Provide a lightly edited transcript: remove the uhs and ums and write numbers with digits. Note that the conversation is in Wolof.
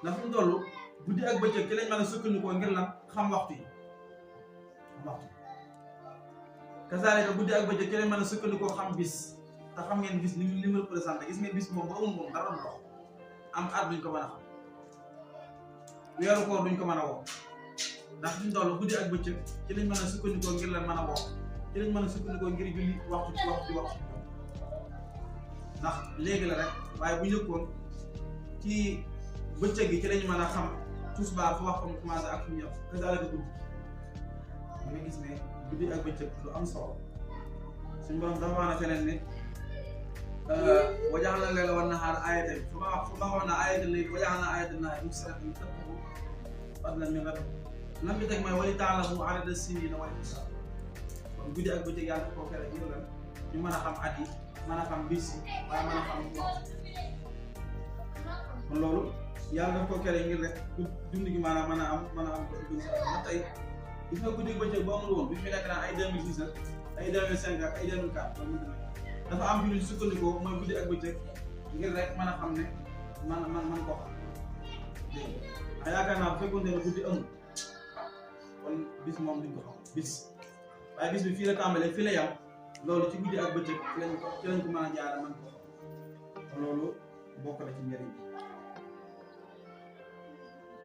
ndax fi mu toll guddi ak bëccëg ci lañ mën a sukkandikoo ngir lan xam waxtu yi kazaalika guddi ak bëccëg ci lañ mën a sukkandikoo xam bis te xam ngeen bis li mu représenté gis nga bis moom ba amul moom dara du dox am at duñ ko mën a xam weeru koor duñ ko mën a woo ndax fi mu toll guddi ak bëccëg ci lañ mën a sukkandikoo ngir lan mën a woo ci lañ mën a sukkandikoo ngir julli waxtu ci waxtu ndax léegi la rek waaye bu njëkkoon ci bëccëg gi ci lañu mën a xam tisbaar fu waxtu commencé ak fu mu yem kazaalika guddi nga gis ne guddi ak bëccëg lu am solo suñu borom dafa wax na feneen ne wajaxal na layla wan nahaar aayatayn fu ma waxoon na aayatal layli wajaxal na aayatal nahaari mubsiratan litabtaghuu fadlan min rabbikum lam bi teg mooy wa li ta'lamu adada siniina wal hisaab kon guddi ak bëccëg yàlla koo fere ngir lan ñu mën a xam at yi mën a xam bis yi waaye mën a xam waxtu kon loolu yàlla daf koo kere ngir rek dund gi maanaam mën a am ko dund na tey gis nga guddi bëccëg boo amul woon bi fi nekk naan ay 2010 ak ay 2005 ak ay 2004 loolu mënut a nekk dafa am fi ñu sukkandikoo mooy guddi ak bëccëg ngir rek mën a xam ne man koo xam dégg nga yaakaar naa bu fekkoon ne guddi amul kon bis moom duñ ko xam bis waaye bis bi fii la tàmbalee fii la yam loolu ci guddi ak bëccëg ci lañ ko mën a jaara man ko xam loolu bokk na ci njëriñ